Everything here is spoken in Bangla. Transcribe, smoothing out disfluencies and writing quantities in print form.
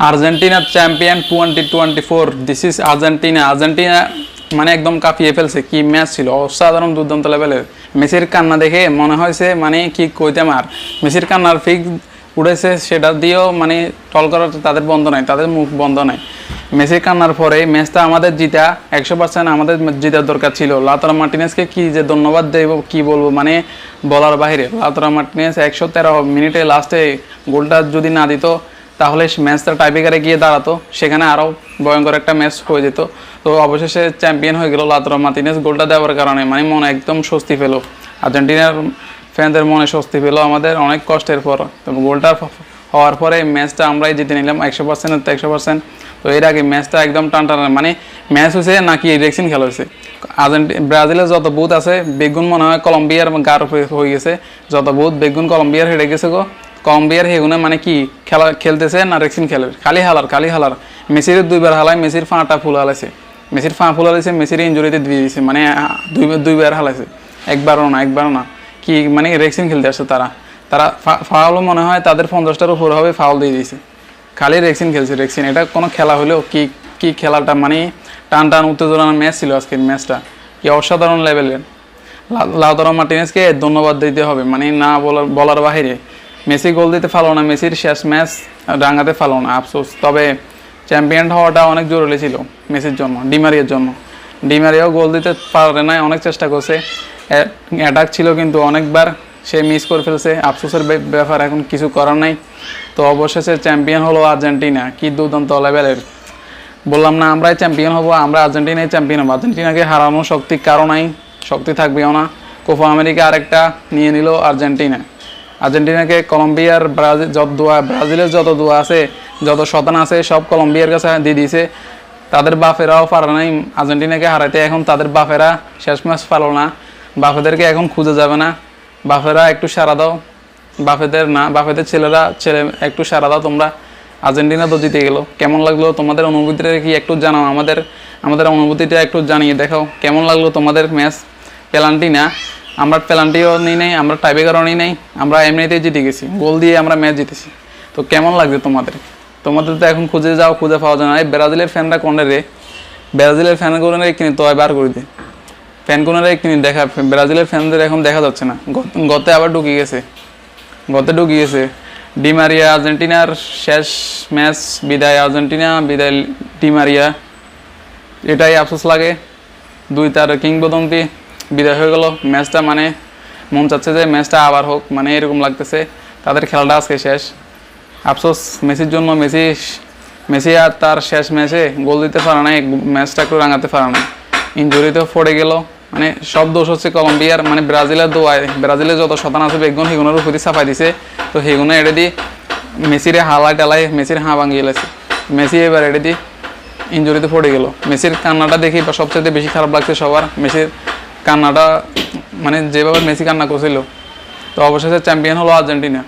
Argentina champion 2024। This is Argentina. Argentina মানে একদম কাঁপিয়ে ফেলছে। কি ম্যাচ ছিল, অসাধারণ দুর্দান্ত লেভেলের। মেসির কান্না দেখে মনে হয়েছে মানে কি কইতাম আর, মেসির কান্নার ফিক উঠেছে, সেটা দিয়েও মানে টল করার তাদের বন্ধ নাই, তাদের মুখ বন্ধ নাই। মেসির কান্নার পরে ম্যাচটা আমাদের জিতা 100% আমাদের জিতার দরকার ছিল। লাউতারো মার্টিনেজকে কি যে ধন্যবাদ দেব কি বলবো, মানে বলার বাইরে। লাউতারো মার্টিনেজ 113 মিনিটে লাস্টে গোলটা যদি না দিত তাহলে ম্যাচটা টাইব্রেকারে গিয়ে দাঁড়াতো, সেখানে আরও ভয়ঙ্কর একটা ম্যাচ হয়ে যেত। তো অবশেষে চ্যাম্পিয়ন হয়ে গেল লাউতারো মার্টিনেজ গোলটা দেওয়ার কারণে। মানে মনে একদম স্বস্তি পেল, আর্জেন্টিনার ফ্যানদের মনে স্বস্তি পেল আমাদের অনেক কষ্টের পর। তো গোলটা হওয়ার পরে ম্যাচটা আমরাই জিতে নিলাম 100%। 100%। তো এর আগে ম্যাচটা একদম টানটান, মানে ম্যাচ হয়েছে নাকি রেক্সিন খেলা হয়েছে। ব্রাজিলের যত বুথ আছে বেগুন মনে হয় কলম্বিয়ার গার হয়ে গেছে, যত বুথ বেগুন কলম্বিয়ার হেরে গেছে গো। কলম্বিয়ার হেগুনে মানে কি খেলা খেলতেছে না রেক্সিন খেলে, খালি হালার। মেসির 2বার হালায়, মেসির ফাঁটা ফুল হালাইছে, মেসির ইঞ্জুরিতে দিয়ে দিয়েছে, মানে 2বার হালাইছে, একবারও না। কি মানে রেক্সিন খেলতে আসছে তারা ফাউলও মনে হয় তাদের 50টার উপর হবে, ফাউল দিয়ে দিয়েছে। খালি রেক্সিন খেলছে, এটা কোনো খেলা হলেও কি খেলাটা, মানে টান উত্তেজনার ম্যাচ ছিল আজকের ম্যাচটা, কি অসাধারণ লেভেলের। লাউতারো মার্টিনেজকে ধন্যবাদ দিতে হবে, মানে না বলার বাহিরে। মেসি গোল দিতে পারলো না, মেসির শেষ ম্যাচ রাঙাতে পারলো না, আফসোস। তবে চ্যাম্পিয়ন হওয়াটা অনেক জরুরি ছিল মেসির জন্য, ডিমারিয়াও গোল দিতে পারে না, অনেক চেষ্টা করছে, অ্যাটাক ছিল কিন্তু অনেকবার সে মিস করে ফেলছে, আফসোসের ব্যাপার, এখন কিছু করার নাই। তো অবশেষে চ্যাম্পিয়ন হলো আর্জেন্টিনা, কি দুর্দান্ত লেভেলের। বললাম না আমরাই চ্যাম্পিয়ন হবো, আমরা আর্জেন্টিনায় চ্যাম্পিয়ন হবো। আর্জেন্টিনাকে হারানোর শক্তি কারো নাই, শক্তি থাকবেও না। কোপা আমেরিকা আরেকটা নিয়ে নিল আর্জেন্টিনাকে কলম্বিয়ার ব্রাজিলের যত দোয়া আছে, যত শতান আছে, সব কলম্বিয়ার কাছে দিয়ে দিয়েছে। তাদের বাপেরাও পারে নাই আর্জেন্টিনাকে হারাইতে, এখন তাদের বাপেরা শেষ ম্যাচ পারল না। বাপেদেরকে এখন খুঁজে যাবে না, বাপেরা একটু সারা দাও, বাপেদের ছেলে একটু সারা দাও তোমরা। আর্জেন্টিনা তো জিতে গেল, কেমন লাগলো তোমাদের অনুভূতিটা কি একটু জানাও, আমাদের অনুভূতিটা একটু জানিয়ে দেখাও, কেমন লাগলো তোমাদের ম্যাচ। পেনাল্টি না, আমরা পেনাল্টিও নিই নাই, আমরা টাইব্রেকারও নিই নাই, আমরা এমনিতেই জিতে গেছি, গোল দিয়ে আমরা ম্যাচ জিতেছি। তো কেমন লাগছে তোমাদের তো এখন খুঁজে পাওয়া যায় না। এই ব্রাজিলের ফ্যানরা কোনে রে, ব্রাজিলের ফ্যানগুলো কিনে তো বার করে দে, ফ্যানগুলো কিনে দেখা, ব্রাজিলের ফ্যানদের এখন দেখা যাচ্ছে না। গতে আবার ঢুকে গেছে ডিমারিয়া। আর্জেন্টিনার শেষ ম্যাচ, বিদায় আর্জেন্টিনা, বিদায় ডিমারিয়া, এটাই আফসোস লাগে। 2 তার কিংবদন্তি বিদায় হয়ে গেল। ম্যাচটা মানে মন চাচ্ছে যে ম্যাচটা আবার হোক, মানে এরকম লাগতেছে। তাদের খেলাটা আজকে শেষ, আফসোস মেসির জন্য। মেসি আর তার শেষ ম্যাচে গোল দিতে পারে নাই, ম্যাচটা একটু রাঙাতে পারে না, ইনজুরিতেও পড়ে গেল। মানে সব দোষ হচ্ছে কলম্বিয়ার, মানে ব্রাজিলের দোয়ায়। ব্রাজিলের যত শতান আছে বেগুন হেগুনের উপরই চাপাই দিছে, তো হেগুনে এড়ে দি মেসিরে টালাই মেসির হাঁ ভাঙিয়ে গেছে। মেসি এবার এড়ে দি ইনজুরিতে পড়ে গেল। মেসির কান্নাটা দেখি সবচেয়ে বেশি খারাপ লাগছে সবার, মেসির কান্নাটা, মানে যেভাবে মেসি কান্না করছিল। তো অবশেষে চ্যাম্পিয়ন হলো আর্জেন্টিনা।